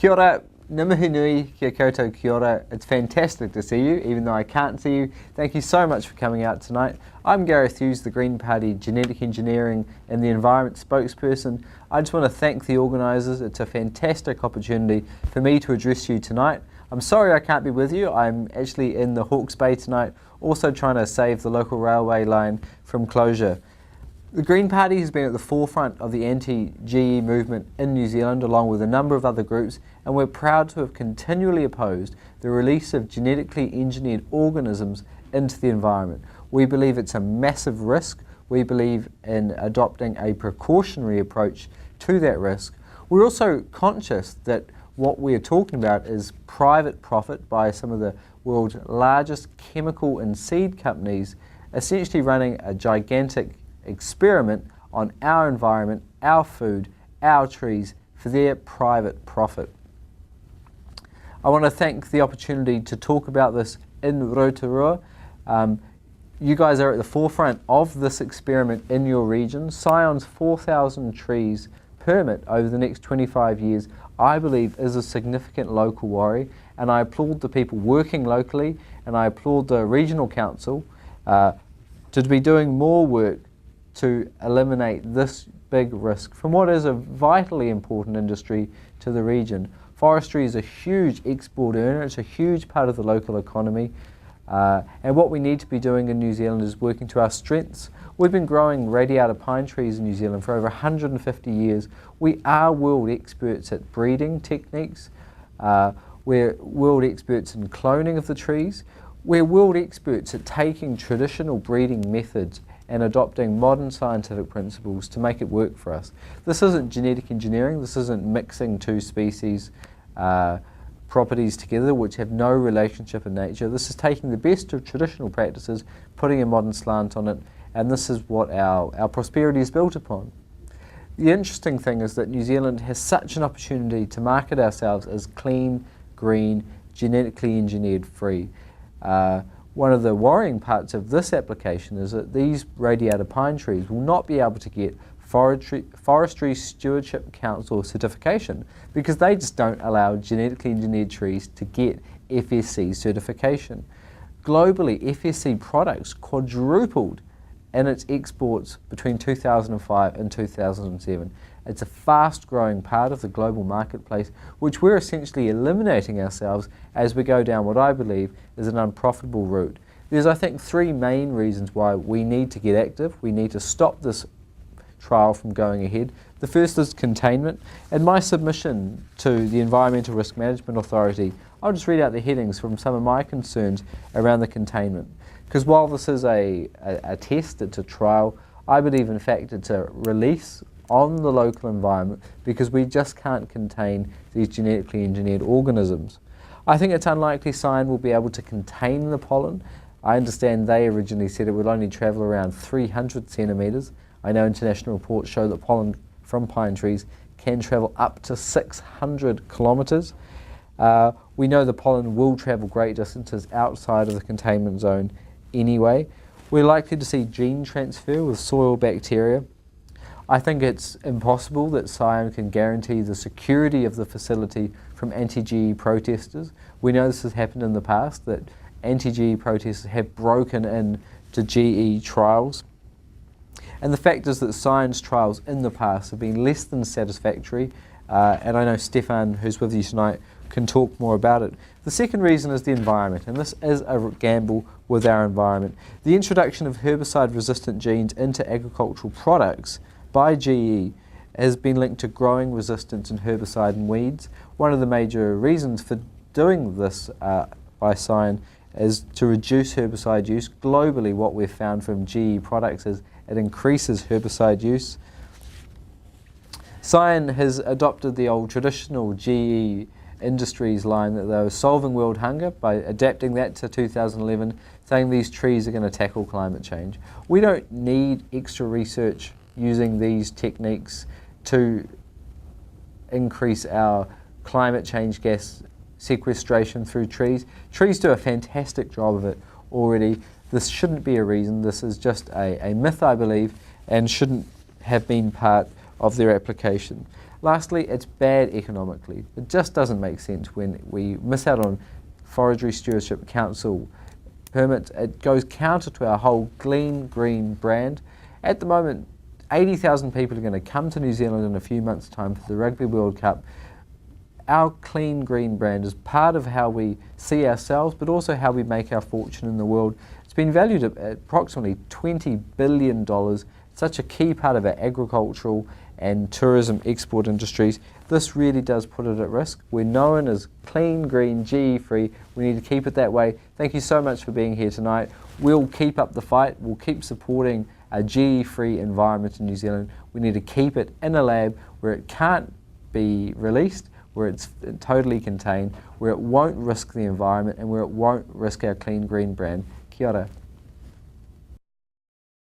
Kia ora, namahi nui, kia koutou kia ora. It's fantastic to see you, even though I can't see you. Thank you so much for coming out tonight. I'm Gareth Hughes, the Green Party Genetic Engineering and the Environment spokesperson. I just want to thank the organisers. It's a fantastic opportunity for me to address you tonight. I'm sorry I can't be with you. I'm actually in the Hawke's Bay tonight, also trying to save the local railway line from closure. The Green Party has been at the forefront of the anti-GE movement in New Zealand, along with a number of other groups, and we're proud to have continually opposed the release of genetically engineered organisms into the environment. We believe it's a massive risk. We believe in adopting a precautionary approach to that risk. We're also conscious that what we are talking about is private profit by some of the world's largest chemical and seed companies, essentially running a gigantic experiment on our environment, our food, our trees for their private profit. I want to thank the opportunity to talk about this in Rotorua. You guys are at the forefront of this experiment in your region. Scion's 4,000 trees permit over the next 25 years, I believe, is a significant local worry, and I applaud the people working locally, and I applaud the regional council to be doing more work to eliminate this big risk from what is a vitally important industry to the region. Forestry is a huge export earner, it's a huge part of the local economy, and what we need to be doing in New Zealand is working to our strengths. We've been growing radiata pine trees in New Zealand for over 150 years. We are world experts at breeding techniques, we're world experts in cloning of the trees, we're world experts at taking traditional breeding methods and adopting modern scientific principles to make it work for us. This isn't genetic engineering, this isn't mixing two species properties together which have no relationship in nature. This is taking the best of traditional practices, putting a modern slant on it, and this is what our prosperity is built upon. The interesting thing is that New Zealand has such an opportunity to market ourselves as clean, green, genetically engineered free. One of the worrying parts of this application is that these radiata pine trees will not be able to get Forestry Stewardship Council certification because they just don't allow genetically engineered trees to get FSC certification. Globally, FSC products quadrupled in its exports between 2005 and 2007. It's a fast growing part of the global marketplace which we're essentially eliminating ourselves as we go down what I believe is an unprofitable route. There's, I think, three main reasons why we need to get active. We need to stop this trial from going ahead. The first is containment, and my submission to the Environmental Risk Management Authority, I'll just read out the headings from some of my concerns around the containment. Because while this is a test, it's a trial, I believe in fact it's a release on the local environment because we just can't contain these genetically engineered organisms. I think it's unlikely Scion will be able to contain the pollen. I understand they originally said it would only travel around 300 centimetres. I know international reports show that pollen from pine trees can travel up to 600 kilometres. We know the pollen will travel great distances outside of the containment zone anyway. We're likely to see gene transfer with soil bacteria. I think it's impossible that Scion can guarantee the security of the facility from anti-GE protesters. We know this has happened in the past, that anti-GE protesters have broken into GE trials. And the fact is that Scion's trials in the past have been less than satisfactory, and I know Stefan, who's with you tonight, can talk more about it. The second reason is the environment, and this is a gamble with our environment. The introduction of herbicide-resistant genes into agricultural products by GE has been linked to growing resistance in herbicide and weeds. One of the major reasons for doing this by Scion is to reduce herbicide use. Globally, what we've found from GE products is it increases herbicide use. Scion has adopted the old traditional GE Industries line that they were solving world hunger by adapting that to 2011, saying these trees are going to tackle climate change. We don't need extra research using these techniques to increase our climate change gas sequestration through trees. Trees do a fantastic job of it already. This shouldn't be a reason. This is just a myth, I believe, and shouldn't have been part of their application. Lastly, it's bad economically. It just doesn't make sense when we miss out on Forestry Stewardship Council permits. It goes counter to our whole clean green brand. At the moment, 80,000 people are going to come to New Zealand in a few months' time for the Rugby World Cup. Our clean green brand is part of how we see ourselves, but also how we make our fortune in the world. It's been valued at approximately $20 billion. It's such a key part of our agricultural and tourism export industries. This really does put it at risk. We're known as clean, green, GE free. We need to keep it that way. Thank you so much for being here tonight. We'll keep up the fight. We'll keep supporting a GE free environment in New Zealand. We need to keep it in a lab where it can't be released, where it's totally contained, where it won't risk the environment and where it won't risk our clean green brand. Kia ora.